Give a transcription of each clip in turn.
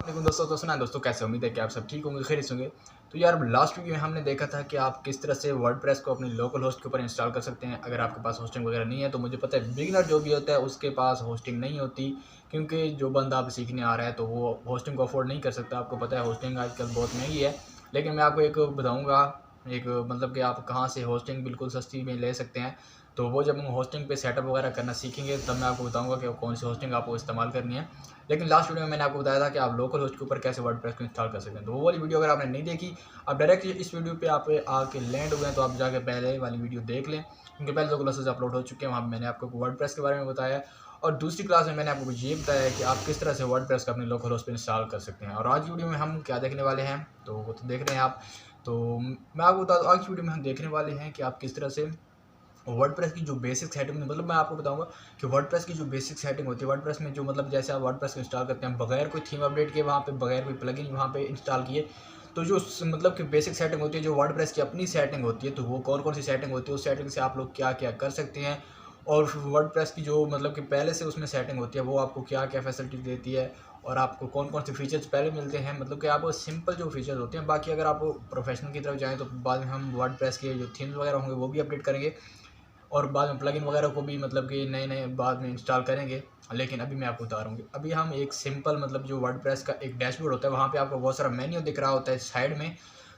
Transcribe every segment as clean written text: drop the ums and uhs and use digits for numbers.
वालेकुम दोस्तों। तो सुना दोस्तों, कैसे उम्मीद है कि आप सब ठीक होंगे, खैरियत से होंगे। तो यार लास्ट वीडियो में हमने देखा था कि आप किस तरह से वर्डप्रेस को अपनी लोकल होस्ट के ऊपर इंस्टॉल कर सकते हैं अगर आपके पास होस्टिंग वगैरह नहीं है। तो मुझे पता है बिगिनर जो भी होता है उसके पास होस्टिंग नहीं होती, क्योंकि जो बंदा आप सीखने आ रहा है तो वो होस्टिंग को अफोर्ड नहीं कर सकता। आपको पता है होस्टिंग आजकल बहुत महंगी है। लेकिन मैं आपको एक बताऊँगा, एक मतलब कि आप कहाँ से होस्टिंग बिल्कुल सस्ती में ले सकते हैं। तो वो जब हम होस्टिंग पे सेटअप वगैरह करना सीखेंगे तब मैं आपको बताऊंगा कि कौन सी होस्टिंग आपको इस्तेमाल करनी है। लेकिन लास्ट वीडियो में मैंने आपको बताया था कि आप लोकल होस्ट के ऊपर कैसे वर्डप्रेस को इंस्टॉल कर सकते हैं। तो वो वाली वीडियो अगर आपने नहीं देखी, आप डायरेक्ट इस वीडियो पे आप आके लैंड हुए हैं तो आप जाके पहले वाली वीडियो देख लें, क्योंकि पहले 2 क्लासेस अपलोड हो चुके हैं। वहाँ पे मैंने आपको वर्डप्रेस के बारे में बताया है और दूसरी क्लास में मैंने आपको ये बताया है कि आप किस तरह से वर्डप्रेस को अपने लोकल होस्ट पर इंस्टॉल कर सकते हैं। और आज की वीडियो में हम क्या देखने वाले हैं तो वो तो देख रहे हैं आप। तो मैं आपको बता दूँ, आज की वीडियो में हम देखने वाले हैं कि आप किस तरह से वर्डप्रेस की जो बेसिक सेटिंग, मतलब मैं आपको बताऊंगा कि वर्डप्रेस की जो बेसिक सेटिंग होती है वर्डप्रेस में, जो मतलब जैसे आप वर्डप्रेस को इंस्टॉल करते हैं बगैर कोई थीम अपडेट किए, वहाँ पे बगैर कोई प्लगइन वहाँ पे इंस्टॉल किए, तो जो मतलब कि बेसिक सेटिंग होती है, जो वर्डप्रेस की अपनी सेटिंग होती है, तो वो कौन कौन सी सेटिंग होती है, उस सेटिंग से आप लोग क्या क्या कर सकते हैं। और वर्डप्रेस की जो मतलब कि पहले से उसमें सेटिंग होती है वो आपको क्या क्या फैसिलिटी देती है और आपको कौन कौन से फीचर्स पहले मिलते हैं, मतलब कि आपको सिंपल जो फीचर्स होते हैं। बाकी अगर आप प्रोफेशनल की तरफ जाएँ तो बाद में हम वर्डप्रेस के जो थीम्स वगैरह होंगे वो भी अपडेट करेंगे और बाद में प्लगइन वगैरह को भी मतलब कि नए नए बाद में इंस्टॉल करेंगे। लेकिन अभी मैं आपको बता रहा हूँ, अभी हम एक सिंपल मतलब जो वर्डप्रेस का एक डैशबोर्ड होता है, वहाँ पे आपको बहुत सारा मेन्यू दिख रहा होता है साइड में।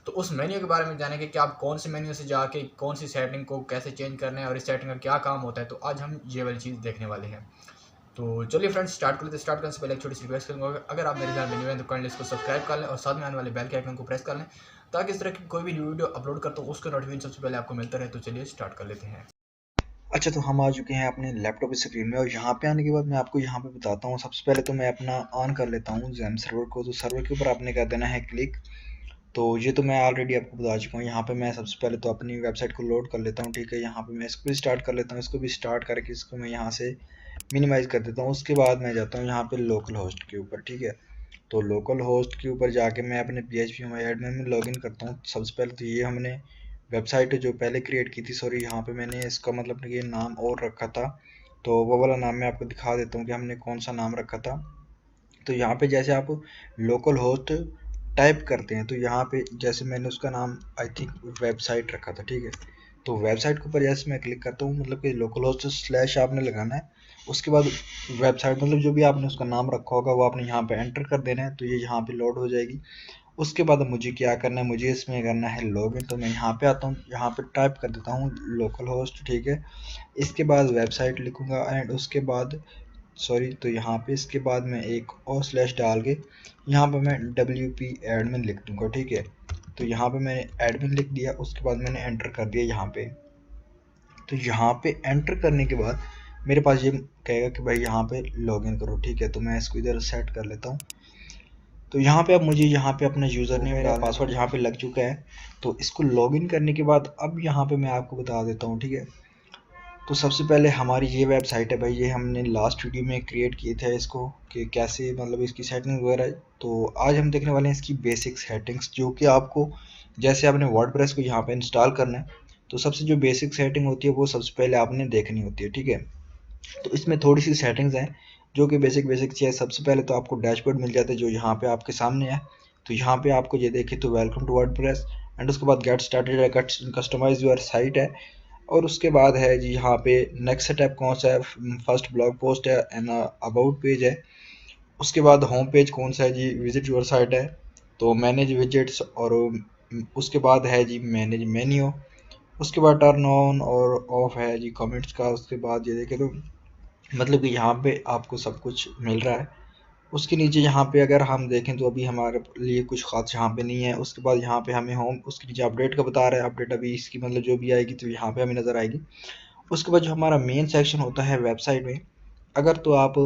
तो उस मेन्यू के बारे में जानेंगे कि आप कौन से मेन्यू से जाके कौन सी सेटिंग को कैसे चेंज करना है और इस सेटिंग का क्या काम होता है। तो आज हम ये वाली चीज़ देखने वाले हैं। तो चलिए फ्रेंड्स, स्टार्ट कर लेते हैं। स्टार्ट करने से पहले एक छोटी सी रिक्वेस्ट करूँगा, अगर आप मेरे चैनल में न्यू हैं तो काइंडली इसको सब्सक्राइब कर लें और साथ में आने वाले बेल के आइकन को प्रेस कर लें, ताकि इस तरह की कोई भी वीडियो अपलोड करता हूँ उसका नोटिफिकेशन सबसे पहले आपको मिलता रहे। तो चलिए स्टार्ट कर लेते हैं। अच्छा, तो हम आ चुके हैं अपने लैपटॉप स्क्रीन में और यहाँ पे आने के बाद मैं आपको यहाँ पे बताता हूँ। सबसे पहले तो मैं अपना ऑन कर लेता हूँ जैम सर्वर को। तो सर्वर के ऊपर आपने कर देना है क्लिक। तो ये तो मैं ऑलरेडी आपको बता चुका हूँ। यहाँ पे मैं सबसे पहले तो अपनी वेबसाइट को लोड कर लेता हूँ। ठीक है, यहाँ पे मैं इसको भी स्टार्ट कर लेता हूँ। इसको भी स्टार्ट करके इसको मैं यहाँ से मिनिमाइज कर देता हूँ। उसके बाद मैं जाता हूँ यहाँ पे लोकल होस्ट के ऊपर। ठीक है, तो लोकल होस्ट के ऊपर जाके मैं अपने PHP माई एडमिन में लॉगिन करता हूँ। सबसे पहले तो ये हमने वेबसाइट जो पहले क्रिएट की थी, सॉरी, यहाँ पे मैंने इसका मतलब ये नाम और रखा था, तो वो वाला नाम मैं आपको दिखा देता हूँ कि हमने कौन सा नाम रखा था। तो यहाँ पे जैसे आप लोकल होस्ट टाइप करते हैं तो यहाँ पे जैसे मैंने उसका नाम आई थिंक वेबसाइट रखा था। ठीक है, तो वेबसाइट के ऊपर जैसे मैं क्लिक करता हूँ, मतलब कि लोकल होस्ट स्लैश आपने लगाना है। उसके बाद वेबसाइट मतलब जो भी आपने उसका नाम रखा होगा वो आपने यहाँ पे एंटर कर देना है, तो ये यहाँ पे लोड हो जाएगी। उसके बाद मुझे क्या करना है, मुझे इसमें करना है लॉगिन। तो मैं यहाँ पे आता हूँ, यहाँ पे टाइप कर देता हूँ लोकल होस्ट। ठीक है, इसके बाद वेबसाइट लिखूंगा एंड उसके बाद सॉरी, तो यहाँ पे इसके बाद मैं एक और स्लैश डाल के यहाँ पे मैं WP एडमिन लिख दूंगा। ठीक है, तो यहाँ पे मैंने एडमिन लिख दिया। उसके बाद मैंने एंटर कर दिया यहाँ पे। तो यहाँ पे एंटर करने के बाद मेरे पास ये कहेगा कि भाई यहाँ पे लॉगिन करो। ठीक है, तो मैं इसको इधर सेट कर लेता हूँ। तो यहाँ पे अब मुझे यहाँ पे अपना यूज़र तो नेम मेरा डालना है, पासवर्ड तो यहाँ पे लग चुका है। तो इसको लॉगिन करने के बाद अब यहाँ पे मैं आपको बता देता हूँ। ठीक है, तो सबसे पहले हमारी ये वेबसाइट है भाई, ये हमने लास्ट वीडियो में क्रिएट किए थे इसको कि कैसे मतलब इसकी सेटिंग वगैरह। तो आज हम देखने वाले हैं इसकी बेसिक सेटिंग्स, जो कि आपको जैसे आपने वर्डप्रेस को यहाँ पे इंस्टॉल करना है तो सबसे जो बेसिक सेटिंग होती है वो सबसे पहले आपने देखनी होती है। ठीक है, तो इसमें थोड़ी सी सेटिंग्स हैं जो कि बेसिक बेसिक चीज़ है। सबसे पहले तो आपको डैशबोर्ड मिल जाता है जो यहाँ पे आपके सामने है। तो यहाँ पे आपको ये देखें तो वेलकम टू वर्डप्रेस एंड उसके बाद गेट स्टार्टेड है, कस्टमाइज योर साइट है, और उसके बाद है जी यहाँ पे नेक्स्ट स्टेप कौन सा है, फर्स्ट ब्लॉग पोस्ट है एंड अबाउट पेज है। उसके बाद होम पेज कौन सा है जी, विजिट योर साइट है, तो मैनेज विजिट्स, और उसके बाद है जी मैनेज मेन्यू। उसके बाद टर्न ऑन और ऑफ है जी कमेंट्स का। उसके बाद ये देखें तो मतलब कि यहाँ पे आपको सब कुछ मिल रहा है। उसके नीचे यहाँ पे अगर हम देखें तो अभी हमारे लिए कुछ खास यहाँ पे नहीं है। उसके बाद यहाँ पे हमें होम, उसके नीचे अपडेट का बता रहा है, अपडेट अभी इसकी मतलब जो भी आएगी तो यहाँ पे हमें नज़र आएगी। उसके बाद जो हमारा मेन सेक्शन होता है वेबसाइट में, अगर तो आप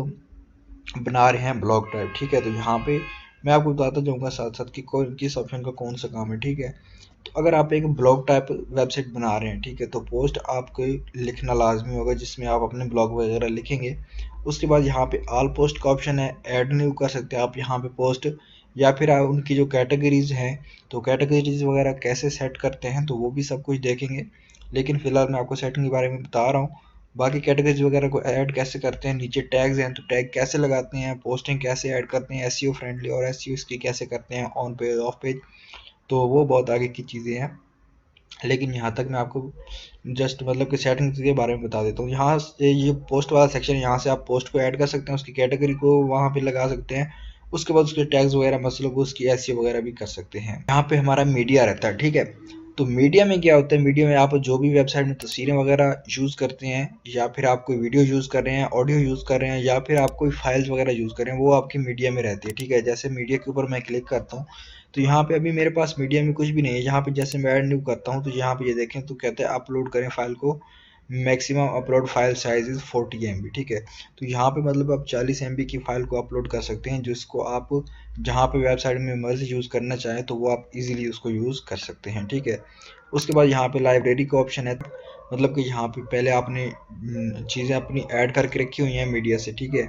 बना रहे हैं ब्लॉग टाइप, ठीक है, तो यहाँ पे मैं आपको बताता जाऊँगा साथ साथ कि कौन किस ऑप्शन का कौन सा काम है। ठीक है, तो अगर आप एक ब्लॉग टाइप वेबसाइट बना रहे हैं, ठीक है, तो पोस्ट आपको लिखना लाजमी होगा जिसमें आप अपने ब्लॉग वगैरह लिखेंगे। उसके बाद यहाँ पे ऑल पोस्ट का ऑप्शन है, ऐड न्यू कर सकते हैं आप यहाँ पे पोस्ट, या फिर आप उनकी जो कैटेगरीज हैं तो कैटेगरीज वगैरह कैसे सेट करते हैं तो वो भी सब कुछ देखेंगे। लेकिन फिलहाल मैं आपको सेटिंग के बारे में बता रहा हूँ। बाकी कैटेगरीज वगैरह को ऐड कैसे करते हैं, नीचे टैग्स हैं तो टैग कैसे लगाते हैं, पोस्टिंग कैसे ऐड करते हैं, एसईओ फ्रेंडली और एसईओ इसकी कैसे करते हैं ऑन पेज ऑफ पेज, तो वो बहुत आगे की चीज़ें हैं। लेकिन यहाँ तक मैं आपको जस्ट मतलब कि सेटिंग्स के बारे में बता देता हूँ। यहाँ से ये पोस्ट वाला सेक्शन, यहाँ से आप पोस्ट को ऐड कर सकते हैं, उसकी कैटेगरी को वहाँ पे लगा सकते हैं, उसके बाद उसके टैग्स वगैरह मतलब उसकी एसईओ वगैरह भी कर सकते हैं। यहाँ पे हमारा मीडिया रहता है, ठीक है। तो मीडिया में क्या होता है, मीडिया में आप जो भी वेबसाइट में तस्वीरें वगैरह यूज़ करते हैं, या फिर आप कोई वीडियो यूज़ कर रहे हैं, ऑडियो यूज़ कर रहे हैं, या फिर आप कोई फाइल्स वगैरह यूज़ कर रहे हैं, वो आपकी मीडिया में रहती है, ठीक है। जैसे मीडिया के ऊपर मैं क्लिक करता हूँ तो यहाँ पे अभी मेरे पास मीडिया में कुछ भी नहीं है। यहाँ पे जैसे मैं ऐड न्यू करता हूँ तो यहाँ पे ये देखें तो कहते हैं अपलोड करें फाइल को, maximum upload file size is 40 MB, ठीक है। तो यहाँ पे मतलब आप 40 MB की फाइल को अपलोड कर सकते हैं, जिसको आप जहाँ पे वेबसाइट में मर्जी यूज़ करना चाहें तो वो आप इजीली उसको यूज़ कर सकते हैं, ठीक है। उसके बाद यहाँ पे लाइब्रेरी का ऑप्शन है, मतलब कि यहाँ पे पहले आपने चीज़ें अपनी ऐड करके रखी हुई हैं मीडिया से, ठीक है।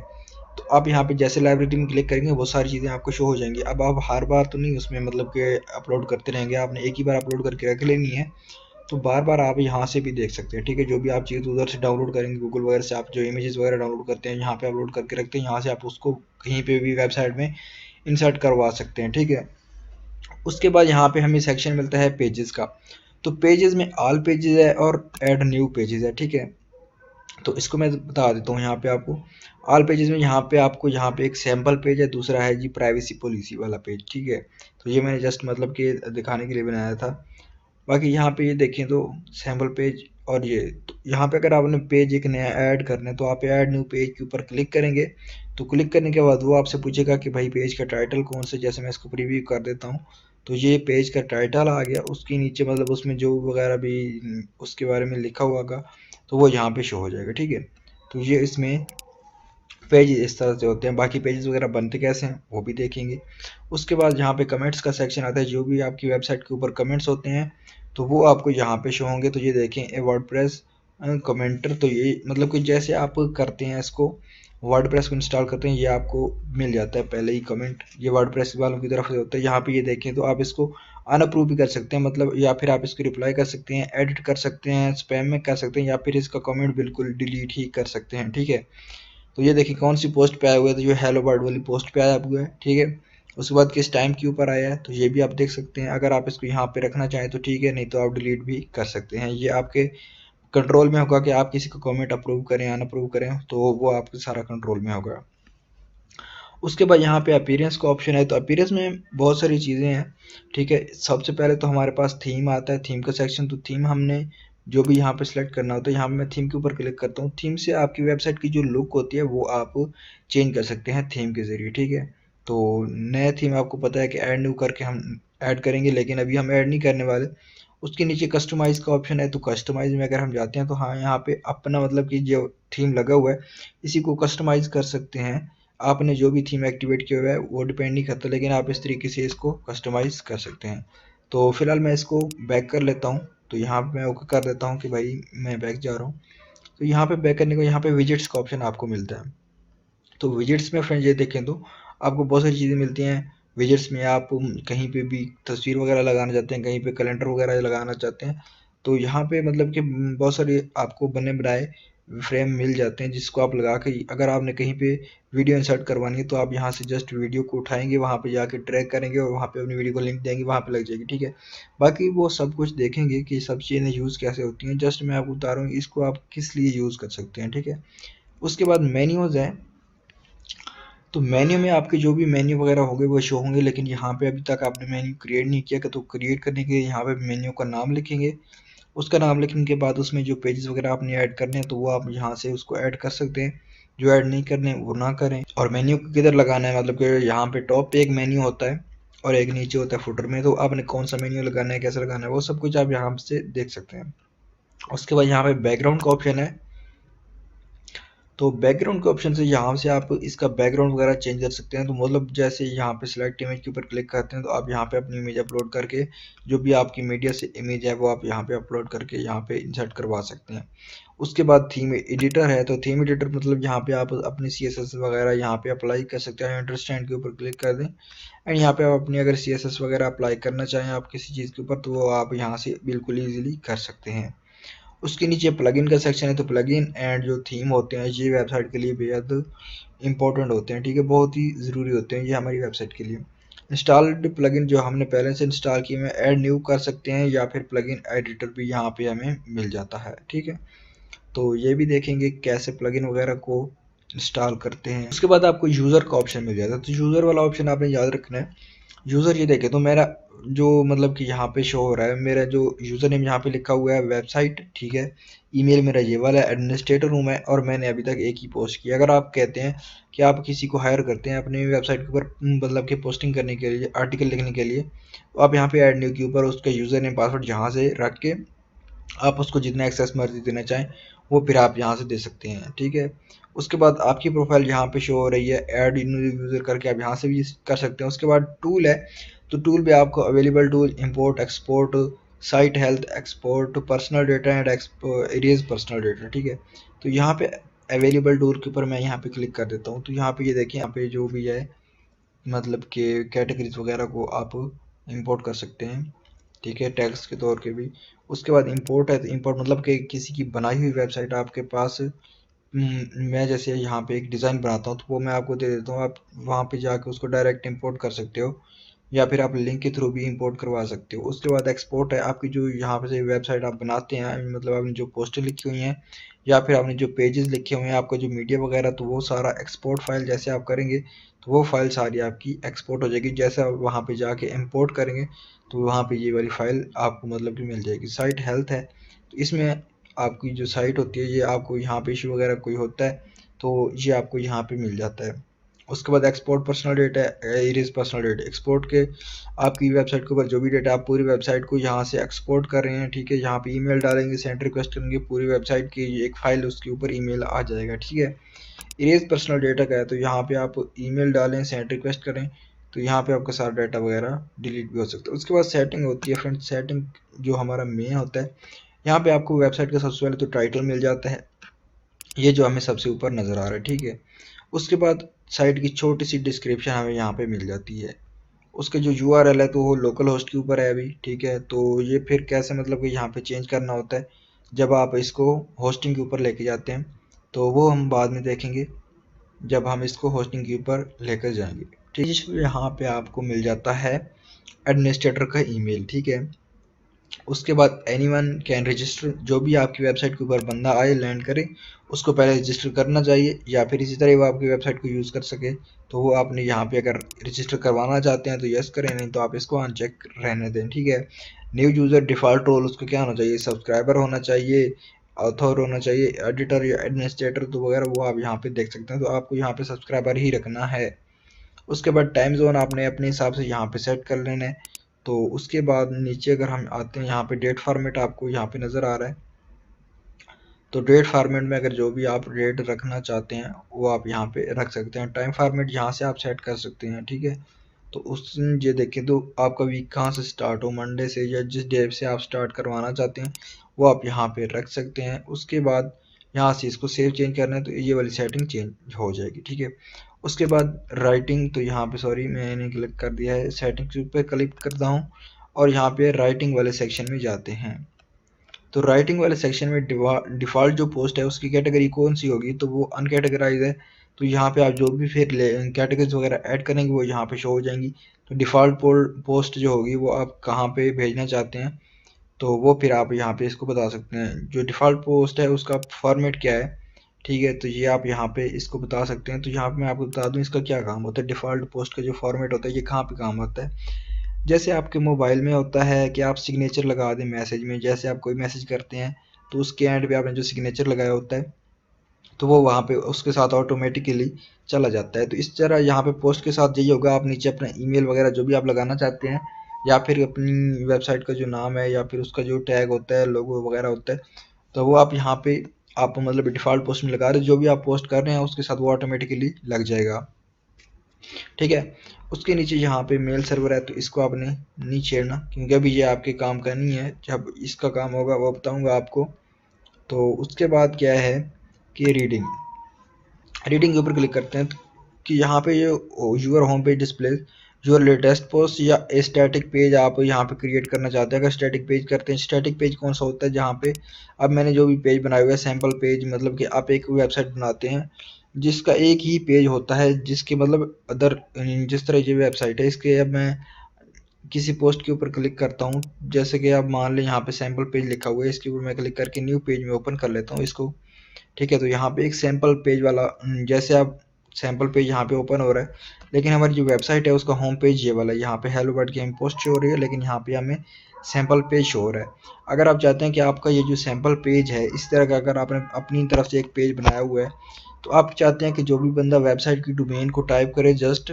तो आप यहाँ पे जैसे लाइब्रेरी में क्लिक करेंगे वो सारी चीज़ें आपको शो हो जाएंगी। अब आप हर बार तो नहीं उसमें मतलब कि अपलोड करते रहेंगे, आपने एक ही बार अपलोड करके रख लेनी है, तो बार बार आप यहाँ से भी देख सकते हैं, ठीक है। जो भी आप चीज़ उधर से डाउनलोड करेंगे गूगल वगैरह से, आप जो इमेजेस वगैरह डाउनलोड करते हैं यहाँ पे अपलोड करके रखते हैं, यहाँ से आप उसको कहीं पे भी वेबसाइट में इंसर्ट करवा सकते हैं, ठीक है। उसके बाद यहाँ पे हमें सेक्शन मिलता है पेजेस का। तो पेजेस में ऑल पेजेस है और ऐड न्यू पेजेस है, ठीक है। तो इसको मैं बता देता हूँ यहाँ पे आपको। ऑल पेजेस में यहाँ पे आपको यहाँ पे एक सैम्पल पेज है, दूसरा है जी प्राइवेसी पॉलिसी वाला पेज, ठीक है। तो ये मैंने जस्ट मतलब कि दिखाने के लिए बनाया था। बाकी यहाँ पे ये देखें तो सैम्पल पेज और ये तो यहाँ पे अगर आपने पेज एक नया ऐड करना है तो आप ऐड न्यू पेज के ऊपर क्लिक करेंगे। तो क्लिक करने के बाद वो आपसे पूछेगा कि भाई पेज का टाइटल कौन सा, जैसे मैं इसको प्रीव्यू कर देता हूँ तो ये पेज का टाइटल आ गया, उसके नीचे मतलब उसमें जो वगैरह भी उसके बारे में लिखा हुआ होगा तो वो यहाँ पे शो हो जाएगा, ठीक है। तो ये इसमें पेज इस तरह से होते हैं। बाकी पेजेस वगैरह बनते कैसे हैं वो भी देखेंगे। उसके बाद यहाँ पे कमेंट्स का सेक्शन आता है, जो भी आपकी वेबसाइट के ऊपर कमेंट्स होते हैं तो वो आपको यहाँ पे शो होंगे। तो ये देखें ए वर्डप्रेस कमेंटर, तो ये मतलब कि जैसे आप करते हैं इसको वर्डप्रेस को इंस्टॉल करते हैं, ये आपको मिल जाता है पहले ही कमेंट, ये वर्डप्रेस वालों की तरफ से होता है। यहाँ पे ये देखें तो आप इसको अनअप्रूव भी कर सकते हैं, मतलब या फिर आप इसको रिप्लाई कर सकते हैं, एडिट कर सकते हैं, स्पैम में कर सकते हैं, या फिर इसका कमेंट बिल्कुल डिलीट ही कर सकते हैं, ठीक है। तो ये देखिए कौन सी पोस्ट पे आया हुआ है, तो जो हेलो बर्ड वाली पोस्ट पे आया हुआ है, ठीक है। उसके बाद किस टाइम के ऊपर आया है तो ये भी आप देख सकते हैं। अगर आप इसको यहाँ पे रखना चाहें तो ठीक है, नहीं तो आप डिलीट भी कर सकते हैं। ये आपके कंट्रोल में होगा कि आप किसी को कमेंट अप्रूव करें अनअप्रूव करें, तो वो आपके सारा कंट्रोल में होगा। उसके बाद यहाँ पे अपीयरेंस का ऑप्शन है, तो अपीयरेंस में बहुत सारी चीज़ें हैं, ठीक है। सबसे पहले तो हमारे पास थीम आता है, थीम का सेक्शन। तो थीम हमने जो भी यहाँ पे सिलेक्ट करना होता है, यहाँ पे मैं थीम के ऊपर क्लिक करता हूँ। थीम से आपकी वेबसाइट की जो लुक होती है वो आप चेंज कर सकते हैं थीम के ज़रिए, ठीक है। तो नया थीम आपको पता है कि ऐड न्यू करके हम ऐड करेंगे, लेकिन अभी हम ऐड नहीं करने वाले। उसके नीचे कस्टमाइज़ का ऑप्शन है, तो कस्टमाइज़ में अगर हम जाते हैं तो हाँ यहाँ पे अपना मतलब कि जो थीम लगा हुआ है इसी को कस्टमाइज़ कर सकते हैं। आपने जो भी थीम एक्टिवेट किया हुआ है वो डिपेंड नहीं करता, लेकिन आप इस तरीके से इसको कस्टमाइज़ कर सकते हैं। तो फिलहाल मैं इसको बैक कर लेता हूँ, तो यहाँ पे मैं ओके कर देता हूँ कि भाई मैं बैक जा रहा हूँ। तो यहाँ पे बैक करने को यहाँ पे विजिट्स का ऑप्शन आपको मिलता है। तो विजिट्स में फ्रेंड्स ये देखें तो आपको बहुत सारी चीज़ें मिलती हैं। विजिट्स में आप कहीं पे भी तस्वीर वगैरह लगाना चाहते हैं, कहीं पे कैलेंडर वगैरह लगाना चाहते हैं, तो यहाँ पे मतलब कि बहुत सारे आपको बने बनाए फ्रेम मिल जाते हैं, जिसको आप लगा के अगर आपने कहीं पे वीडियो इंसर्ट करवानी है तो आप यहाँ से जस्ट वीडियो को उठाएंगे, वहाँ पे जाके ट्रैक करेंगे और वहाँ पे अपनी वीडियो को लिंक देंगे, वहाँ पे लग जाएगी, ठीक है। बाकी वो सब कुछ देखेंगे कि सब चीज़ें यूज़ कैसे होती हैं, जस्ट मैं आपको बता रहा हूँ इसको आप किस लिए यूज़ कर सकते हैं, ठीक है। उसके बाद मेन्यूज़ हैं, तो मेन्यू में आपके जो भी मेन्यू वगैरह होंगे वो शो होंगे, लेकिन यहाँ पे अभी तक आपने मेन्यू क्रिएट नहीं किया, तो क्रिएट करने के लिए यहाँ पे मेन्यू का नाम लिखेंगे। उसका नाम लिखने के बाद उसमें जो पेजेस वगैरह आपने ऐड करने हैं तो वो आप यहाँ से उसको ऐड कर सकते हैं, जो ऐड नहीं करने वो ना करें। और मेन्यू को किधर लगाना है, मतलब कि यहाँ पे टॉप पे एक मेन्यू होता है और एक नीचे होता है फुटर में, तो आपने कौन सा मेन्यू लगाना है कैसे लगाना है वो सब कुछ आप यहाँ से देख सकते हैं। उसके बाद यहाँ पे बैकग्राउंड का ऑप्शन है, तो बैकग्राउंड के ऑप्शन से यहाँ से आप इसका बैकग्राउंड वगैरह चेंज कर सकते हैं। तो मतलब जैसे यहाँ पे सिलेक्ट इमेज के ऊपर क्लिक करते हैं तो आप यहाँ पे अपनी इमेज अपलोड करके जो भी आपकी मीडिया से इमेज है वो आप यहाँ पे अपलोड करके यहाँ पे इंसर्ट करवा सकते हैं। उसके बाद थीम एडिटर है, तो थीम एडिटर मतलब यहाँ पे आप अपनी CSS वगैरह यहाँ पे अप्लाई कर सकते हैं। अंडरस्टैंड के ऊपर क्लिक कर दें एंड यहाँ पे आप अपनी अगर CSS वगैरह अप्लाई करना चाहें आप किसी चीज़ के ऊपर तो वो आप यहाँ से बिल्कुल ईजिली कर सकते हैं। उसके नीचे प्लगइन का सेक्शन है, तो प्लगइन एंड जो थीम होते हैं ये वेबसाइट के लिए बेहद इंपॉर्टेंट होते हैं, ठीक है, बहुत ही ज़रूरी होते हैं ये हमारी वेबसाइट के लिए। इंस्टॉल्ड प्लगइन जो हमने पहले से इंस्टॉल किए हुए ऐड न्यू कर सकते हैं, या फिर प्लगइन एडिटर भी यहाँ पे हमें मिल जाता है, ठीक है। तो ये भी देखेंगे कैसे प्लगइन वगैरह को इंस्टॉल करते हैं। उसके बाद आपको यूज़र का ऑप्शन मिल जाता है, तो यूज़र वाला ऑप्शन आपने याद रखना है। यूज़र ये देखें तो मेरा जो मतलब कि यहाँ पे शो हो रहा है, मेरा जो यूज़र नेम यहाँ पे लिखा हुआ है वेबसाइट, ठीक है। ईमेल मेरा ये वाला है, एडमिनिस्ट्रेटर हूँ मैं, और मैंने अभी तक एक ही पोस्ट किया। अगर आप कहते हैं कि आप किसी को हायर करते हैं अपनी वेबसाइट के ऊपर मतलब कि पोस्टिंग करने के लिए, आर्टिकल लिखने के लिए, तो आप यहाँ पे ऐड न्यू के ऊपर उसका यूज़र नेम पासवर्ड यहाँ से रख के आप उसको जितना एक्सेस मर्जी देना चाहें वो फिर आप यहाँ से दे सकते हैं, ठीक है। उसके बाद आपकी प्रोफाइल यहाँ पे शो हो रही है, ऐड न्यू यूज़र करके आप यहाँ से भी कर सकते हैं। उसके बाद टूल है, तो टूल पे आपको available tool, import, export, site health, export personal data and erase personal data, ठीक है। तो यहाँ पे अवेलेबल टूल के ऊपर मैं यहाँ पे क्लिक कर देता हूँ, तो यहाँ पे ये देखिए, यहाँ पे जो भी है मतलब कि कैटेगरीज वगैरह को आप इंपोर्ट कर सकते हैं, ठीक है, टैग्स के तौर के भी। उसके बाद इंपोर्ट है, तो इंपोर्ट मतलब कि किसी की बनाई हुई वेबसाइट आपके पास, मैं जैसे यहाँ पे एक डिज़ाइन बनाता हूँ तो वो मैं आपको दे देता हूँ, आप वहाँ पे जाके उसको डायरेक्ट इंपोर्ट कर सकते हो, या फिर आप लिंक के थ्रू भी इंपोर्ट करवा सकते हो। उसके बाद एक्सपोर्ट है, आपकी जो यहाँ पे से वेबसाइट आप बनाते हैं, मतलब आपने जो पोस्टर लिखी हुई हैं या फिर आपने जो पेजेस लिखे हुए हैं, आपका जो मीडिया वगैरह, तो वो सारा एक्सपोर्ट फाइल जैसे आप करेंगे तो वो फाइल सारी आपकी एक्सपोर्ट हो जाएगी। जैसे आप वहाँ पे जाके इंपोर्ट करेंगे तो वहाँ पे ये वाली फाइल आपको मतलब कि मिल जाएगी। साइट हेल्थ है, तो इसमें आपकी जो साइट होती है ये आपको यहाँ पे इशू वगैरह कोई होता है तो ये आपको यहाँ पे मिल जाता है। उसके बाद एक्सपोर्ट पर्सनल डेटा है, इरेज पर्सनल डेटा, एक्सपोर्ट के आपकी वेबसाइट के ऊपर जो भी डेटा आप पूरी वेबसाइट को यहाँ से एक्सपोर्ट कर रहे हैं, ठीक है। यहाँ पे ईमेल डालेंगे, सेंड रिक्वेस्ट करेंगे, पूरी वेबसाइट की एक फाइल उसके ऊपर ईमेल आ जाएगा, ठीक है। इरेज पर्सनल डेटा का है, तो यहाँ पे आप ईमेल डालें, सेंड रिक्वेस्ट करें, तो यहाँ पे आपका सारा डाटा वगैरह डिलीट भी हो सकता है। उसके बाद सेटिंग होती है फ्रेंड, सेटिंग जो हमारा मेन होता है, यहाँ पे आपको वेबसाइट का सबसे पहले तो टाइटल मिल जाता है, ये जो हमें सबसे ऊपर नज़र आ रहा है, ठीक है। उसके बाद साइट की छोटी सी डिस्क्रिप्शन हमें यहाँ पे मिल जाती है। उसके जो यूआरएल है तो वो लोकल होस्ट के ऊपर है अभी, ठीक है। तो ये फिर कैसे मतलब कि यहाँ पे चेंज करना होता है जब आप इसको होस्टिंग के ऊपर लेके जाते हैं, तो वो हम बाद में देखेंगे जब हम इसको होस्टिंग के ऊपर लेकर जाएंगे, ठीक है। यहाँ पे आपको मिल जाता है एडमिनिस्ट्रेटर का ईमेल, ठीक है। उसके बाद एनीवन कैन रजिस्टर, जो भी आपकी वेबसाइट के ऊपर बंदा आए, लैंड करे, उसको पहले रजिस्टर करना चाहिए, या फिर इसी तरह वो आपकी वेबसाइट को यूज़ कर सके, तो वो आपने यहाँ पे अगर रजिस्टर करवाना चाहते हैं तो यस करें, नहीं तो आप इसको अनचेक रहने दें, ठीक है। न्यू यूज़र डिफ़ॉल्ट रोल उसका क्या होना चाहिए, सब्सक्राइबर होना चाहिए, ऑथर होना चाहिए, एडिटर या एडमिनिस्ट्रेटर तो वगैरह वो आप यहाँ पे देख सकते हैं, तो आपको यहाँ पे सब्सक्राइबर ही रखना है। उसके बाद टाइम जोन आपने अपने हिसाब से यहाँ पे सेट कर लेना है। तो उसके बाद नीचे अगर हम आते हैं, यहाँ पे डेट फॉर्मेट आपको यहाँ पे नज़र आ रहा है, तो डेट फॉर्मेट में अगर जो भी आप डेट रखना चाहते हैं वो आप यहाँ पे रख सकते हैं। टाइम फॉर्मेट यहाँ से आप सेट कर सकते हैं, ठीक है। तो उस ये देखें तो आपका वीक कहाँ से स्टार्ट हो, मंडे से, या जिस डे से आप स्टार्ट करवाना चाहते हैं वो आप यहाँ पे रख सकते हैं। उसके बाद यहाँ से इसको सेव चेंज करना है तो ये वाली सेटिंग चेंज हो जाएगी, ठीक है। उसके बाद राइटिंग, तो यहाँ पे सॉरी मैंने क्लिक कर दिया है, सेटिंग्स पे क्लिक करता हूँ और यहाँ पे राइटिंग वाले सेक्शन में जाते हैं। तो राइटिंग वाले सेक्शन में डिफ़ॉल्ट जो पोस्ट है उसकी कैटेगरी कौन सी होगी, तो वो अनकैटेगराइज है, तो यहाँ पे आप जो भी फिर कैटेगरीज वगैरह ऐड करेंगे वो यहाँ पे शो हो जाएंगी। तो डिफ़ॉल्ट पोस्ट जो होगी वो आप कहाँ पे भेजना चाहते हैं तो वो फिर आप यहाँ पे इसको बता सकते हैं। जो डिफ़ॉल्ट पोस्ट है उसका फॉर्मेट क्या है, ठीक है, तो ये आप यहाँ पे इसको बता सकते हैं। तो यहाँ पे मैं आपको बता दूँ इसका क्या काम होता है। डिफ़ॉल्ट पोस्ट का जो फॉर्मेट होता है ये कहाँ पे काम आता है, जैसे आपके मोबाइल में होता है कि आप सिग्नेचर लगा दें मैसेज में, जैसे आप कोई मैसेज करते हैं तो उसके एंड पे आपने जो सिग्नेचर लगाया होता है तो वो वहाँ पे उसके साथ ऑटोमेटिकली चला जाता है। तो इस तरह यहाँ पे पोस्ट के साथ यही होगा, आप नीचे अपना ईमेल वगैरह जो भी आप लगाना चाहते हैं या फिर अपनी वेबसाइट का जो नाम है या फिर उसका जो टैग होता है, लोगो वगैरह होता है, तो वो आप यहाँ पे आप मतलब डिफ़ॉल्ट पोस्ट में लगा रहे, जो भी आप पोस्ट कर रहे हैं उसके साथ वो ऑटोमेटिकली लग जाएगा, ठीक है। उसके नीचे यहाँ पे मेल सर्वर है, तो इसको आपने नहीं छेड़ना क्योंकि अभी ये आपके काम का नहीं है, जब इसका काम होगा वो बताऊंगा आपको। तो उसके बाद क्या है कि रीडिंग के ऊपर क्लिक करते हैं, तो कि यहाँ पे ये यूर होम पेज डिस्प्ले, जो लेटेस्ट पोस्ट या स्टैटिक पेज आप यहाँ पे क्रिएट करना चाहते हैं। अगर स्टैटिक पेज करते हैं, स्टैटिक पेज कौन सा होता है, जहाँ पे अब मैंने जो भी पेज बनाया हुआ है सैम्पल पेज, मतलब कि आप एक वेबसाइट बनाते हैं जिसका एक ही पेज होता है, जिसके मतलब अदर जिस तरह ये वेबसाइट है इसके, अब मैं किसी पोस्ट के ऊपर क्लिक करता हूँ, जैसे कि आप मान लें यहाँ पे सैम्पल पेज लिखा हुआ है, इसके ऊपर मैं क्लिक करके न्यू पेज में ओपन कर लेता हूँ इसको, ठीक है। तो यहाँ पे एक सैम्पल पेज वाला, जैसे आप सैम्पल पेज यहाँ पे ओपन हो रहा है, लेकिन हमारी जो वेबसाइट है उसका होम पेज ये वाला है। यहाँ पे हेलो वर्ड की हमें पोस्ट शो हो रही है, लेकिन यहाँ पे हमें सैम्पल पेज शो हो रहा है। अगर आप चाहते हैं कि आपका ये जो सैम्पल पेज है इस तरह का, अगर आपने अपनी तरफ से एक पेज बनाया हुआ है, तो आप चाहते हैं कि जो भी बंदा वेबसाइट की डोमेन को टाइप करे, जस्ट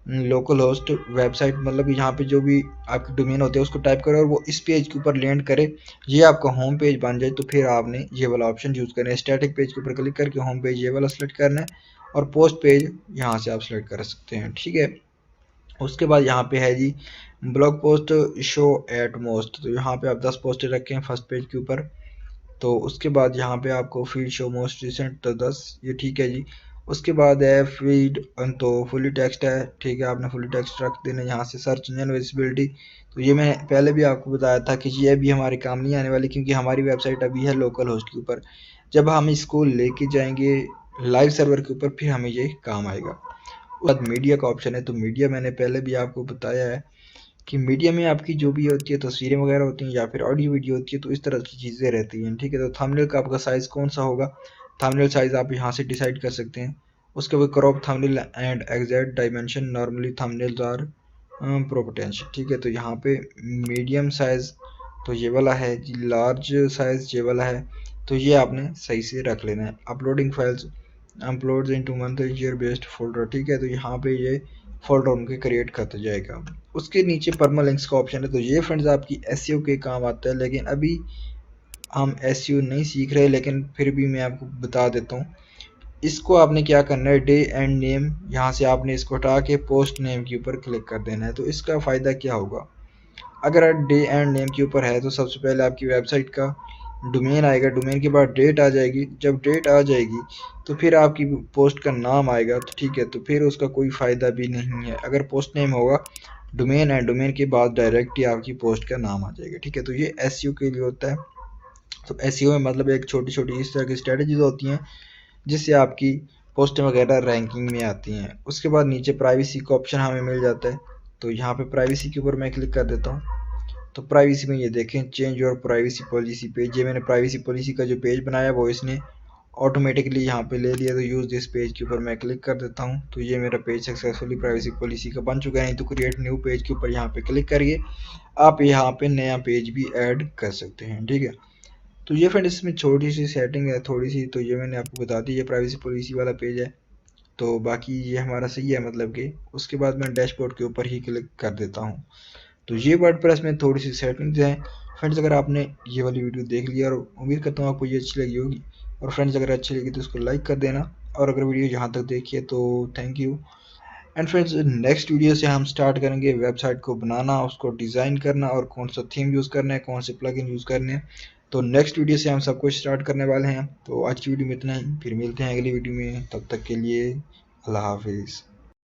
लोकल होस्ट वेबसाइट, मतलब यहाँ पे जो भी आपकी डोमेन होते हैं उसको टाइप करे और वो इस पेज के ऊपर लैंड करे, ये आपका होम पेज बन जाए, तो फिर आपने ये वाला ऑप्शन यूज़ करना है। स्टैटिक पेज के ऊपर क्लिक करके होम पेज ये वाला सेलेक्ट करना है और पोस्ट पेज यहाँ से आप सेलेक्ट कर सकते हैं, ठीक है। उसके बाद यहाँ पे है जी blog post show at most, तो यहाँ पे आप 10 पोस्टें रखें फर्स्ट पेज के ऊपर। तो उसके बाद यहाँ पे आपको फीड शो मोस्ट रिसेंट, तो 10, ये ठीक है जी। उसके बाद है फीड, तो फुली टेक्स्ट है, ठीक है, आपने फुली टेक्स्ट रख देना। यहाँ से सर्च इंजन विजिबिलिटी, तो ये मैंने पहले भी आपको बताया था कि ये अभी हमारे काम नहीं आने वाली, क्योंकि हमारी वेबसाइट अभी है लोकल होस्ट के ऊपर। जब हम इसको लेके जाएंगे लाइव सर्वर के ऊपर फिर हमें ये काम आएगा। उसके बाद मीडिया का ऑप्शन है, तो मीडिया मैंने पहले भी आपको बताया है कि मीडिया में आपकी जो भी होती है तस्वीरें वगैरह होती हैं या फिर ऑडियो वीडियो होती है, तो इस तरह की चीज़ें रहती हैं, ठीक है। तो थंबनेल का आपका साइज़ कौन सा होगा, थंबनेल साइज़ आप यहाँ से डिसाइड कर सकते हैं। उसके बाद crop thumbnail and exact dimension, normally thumbnails are proportional, ठीक है। तो यहाँ पे मीडियम साइज़ तो ये वाला है जी, लार्ज साइज़ ये वाला है, तो ये आपने सही से रख लेना है। Uploading files uploads into month year based folder, ठीक है। तो यहाँ पे ये फोल्डर उनके क्रिएट करता जाएगा। उसके नीचे परमालिंक्स का ऑप्शन है, तो ये फ्रेंड्स आपकी एसईओ के काम आता है, लेकिन अभी हम एसईओ नहीं सीख रहे, लेकिन फिर भी मैं आपको बता देता हूँ। इसको आपने क्या करना है, डे एंड नेम, यहाँ से आपने इसको हटा के पोस्ट नेम के ऊपर क्लिक कर देना है। तो इसका फ़ायदा क्या होगा, अगर डे एंड नेम के ऊपर है तो सबसे पहले आपकी वेबसाइट का डोमेन आएगा, डोमेन के बाद डेट आ जाएगी, जब डेट आ जाएगी तो फिर आपकी पोस्ट का नाम आएगा, तो ठीक है। तो फिर उसका कोई फ़ायदा भी नहीं है। अगर पोस्ट नेम होगा डोमेन एंड डोमेन के बाद डायरेक्ट ही आपकी पोस्ट का नाम आ जाएगा, ठीक है। तो ये एसईओ के लिए होता है। तो एसईओ में मतलब एक छोटी छोटी इस तरह की स्ट्रेटजीज होती हैं जिससे आपकी पोस्टें वगैरह रैंकिंग में आती हैं। उसके बाद नीचे प्राइवेसी का ऑप्शन हमें मिल जाता है, तो यहाँ पे प्राइवेसी के ऊपर मैं क्लिक कर देता हूँ। तो प्राइवेसी में ये देखें change your privacy policy page, ये मैंने प्राइवेसी पॉलिसी का जो पेज बनाया वो इसने ऑटोमेटिकली यहाँ पे ले लिया। तो यूज़ दिस पेज के ऊपर मैं क्लिक कर देता हूँ, तो ये मेरा पेज सक्सेसफुली प्राइवेसी पॉलिसी का बन चुका है। नहीं तो क्रिएट न्यू पेज के ऊपर यहाँ पे क्लिक करिए, आप यहाँ पे नया पेज भी ऐड कर सकते हैं, ठीक है। तो ये फ्रेंड इसमें छोटी सी सेटिंग है थोड़ी सी, तो ये मैंने आपको बता दी, ये प्राइवेसी पॉलिसी वाला पेज है। तो बाकी ये हमारा सही है, मतलब कि उसके बाद मैं डैशबोर्ड के ऊपर ही क्लिक कर देता हूँ। तो ये वर्डप्रेस में थोड़ी सी सेटिंग्स हैं फ्रेंड्स। अगर आपने ये वाली वीडियो देख लिया और उम्मीद करता हूँ आपको ये अच्छी लगी होगी, और फ्रेंड्स अगर अच्छी लगी तो उसको लाइक कर देना, और अगर वीडियो यहाँ तक देखी है तो thank you. And friends next video से हम स्टार्ट करेंगे वेबसाइट को बनाना, उसको डिज़ाइन करना और कौन सा थीम यूज़ करना है, कौन से प्लगइन यूज़ करने हैं। तो नेक्स्ट वीडियो से हम सब कुछ स्टार्ट करने वाले हैं। तो आज की वीडियो में इतना ही, फिर मिलते हैं अगली वीडियो में, तब तक के लिए अल्लाह हाफिज़।